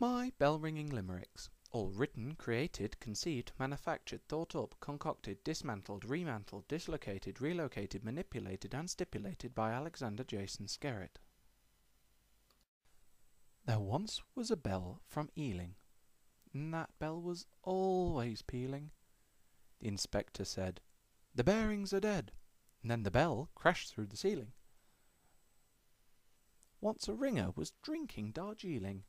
My Bellringing Limericks, all written, created, conceived, manufactured, thought up, concocted, dismantled, remantled, dislocated, relocated, manipulated, and stipulated by Alexander Jason Skerritt. There once was a bell from Ealing, and that bell was always pealing. The inspector said, "The bearings are dead," and then the bell crashed through the ceiling. Once a ringer was drinking Darjeeling,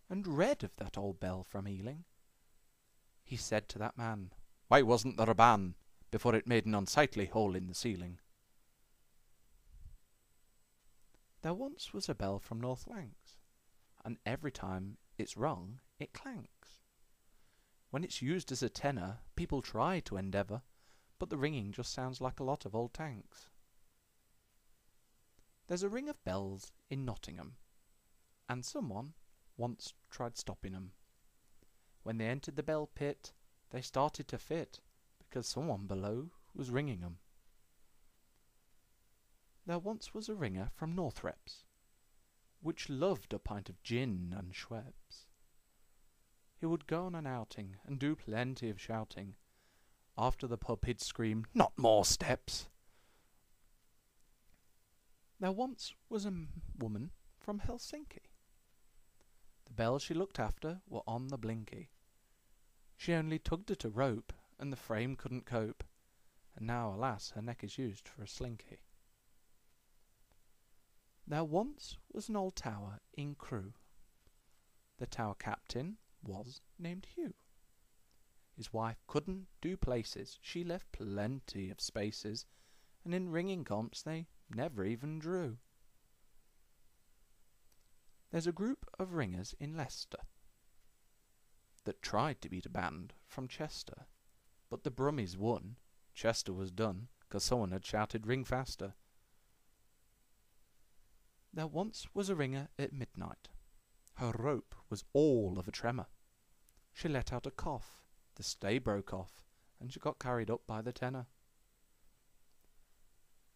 and read of that old bell from Ealing. He said to that man, "Why wasn't there a ban before it made an unsightly hole in the ceiling?" There once was a bell from North Lancs, and every time it's rung it clanks. When it's used as a tenor, people try to endeavour, but the ringing just sounds like a lot of old tanks. There's a ring of bells in Nottingham, and someone once tried stopping 'em. When they entered the bell pit, they started to fit, because someone below was ringing 'em. There once was a ringer from Northreps, which loved a pint of gin and Schweppes. He would go on an outing, and do plenty of shouting. After the pub he'd scream, "Not more steps!" There once was a woman from Helsinki. The bells she looked after were on the blinky. She only tugged at a rope, and the frame couldn't cope, and now, alas, her neck is used for a slinky. There once was an old tower in Crewe. The tower captain was named Hugh. His wife couldn't do places, she left plenty of spaces, and in ringing comps they never even drew. There's a group of ringers in Leicester that tried to beat a band from Chester, but the Brummies won. Chester was done, 'cause someone had shouted, "Ring faster." There once was a ringer at midnight. Her rope was all of a tremor. She let out a cough, the stay broke off, and she got carried up by the tenor.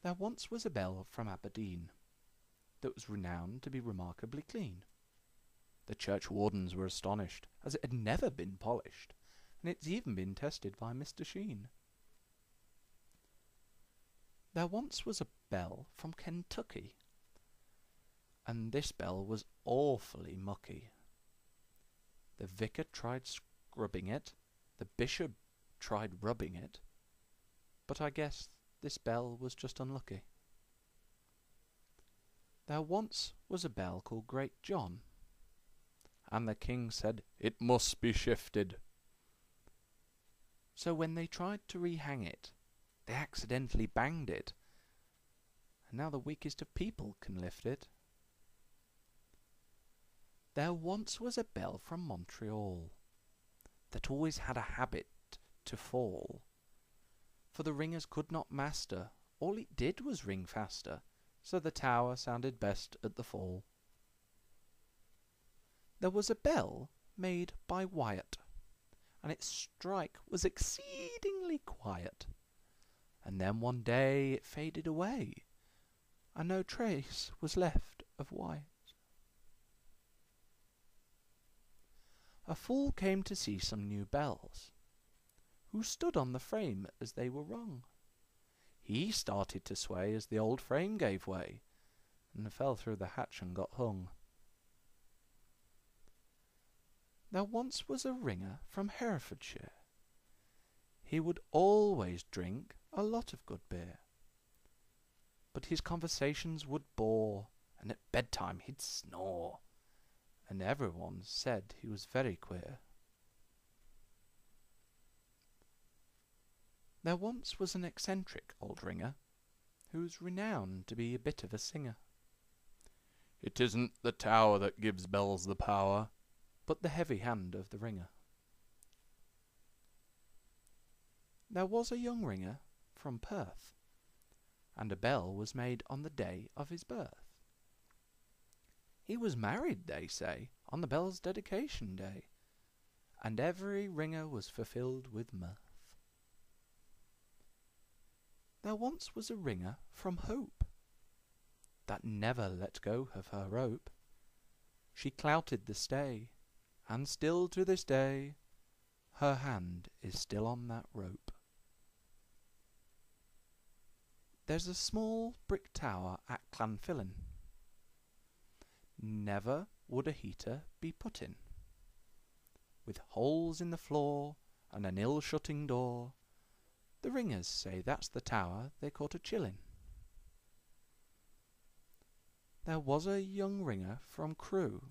There once was a bell from Aberdeen that was renowned to be remarkably clean. The churchwardens were astonished, as it had never been polished, and it's even been tested by Mr. Sheen. There once was a bell from Kentucky, and this bell was awfully mucky. The vicar tried scrubbing it, the bishop tried rubbing it, but I guess this bell was just unlucky. There once was a bell called Great John, and the king said, "It must be shifted." So when they tried to rehang it, they accidentally banged it, and now the weakest of people can lift it. There once was a bell from Montreal that always had a habit to fall, for the ringers could not master, all it did was ring faster, so the tower sounded best at the fall. There was a bell made by Wyatt, and its strike was exceedingly quiet, and then one day it faded away, and no trace was left of Wyatt. A fool came to see some new bells, who stood on the frame as they were rung. He started to sway as the old frame gave way, and fell through the hatch and got hung. There once was a ringer from Herefordshire. He would always drink a lot of good beer, but his conversations would bore, and at bedtime he'd snore, and everyone said he was very queer. There once was an eccentric old ringer, who was renowned to be a bit of a singer. It isn't the tower that gives bells the power, but the heavy hand of the ringer. There was a young ringer from Perth, and a bell was made on the day of his birth. He was married, they say, on the bell's dedication day, and every ringer was fulfilled with mirth. There once was a ringer from Hope that never let go of her rope. she clouted the stay, and still to this day her hand is still on that rope. There's a small brick tower at Llanfillin. Never would a heater be put in. With holes in the floor and an ill-shutting door, the ringers say that's the tower they caught a chill in. There was a young ringer from Crewe,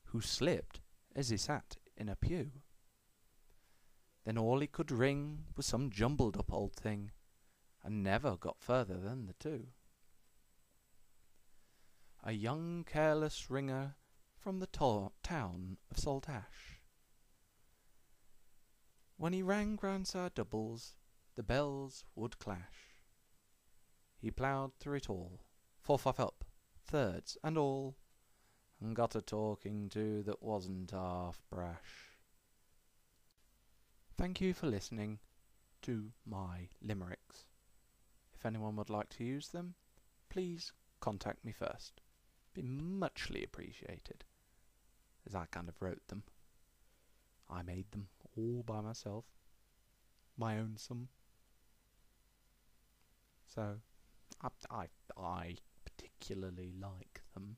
who slipped as he sat in a pew. Then all he could ring was some jumbled-up old thing, and never got further than the two. A young careless ringer from the town of Saltash. When he rang Grandsire doubles, the bells would clash. He ploughed through it all, 4/5 up, thirds and all, and got a talking to that wasn't half brash. Thank you for listening to my limericks. If anyone would like to use them, please contact me first. Be muchly appreciated, as I kind of wrote them. I made them all by myself, my own sum. So I particularly like them.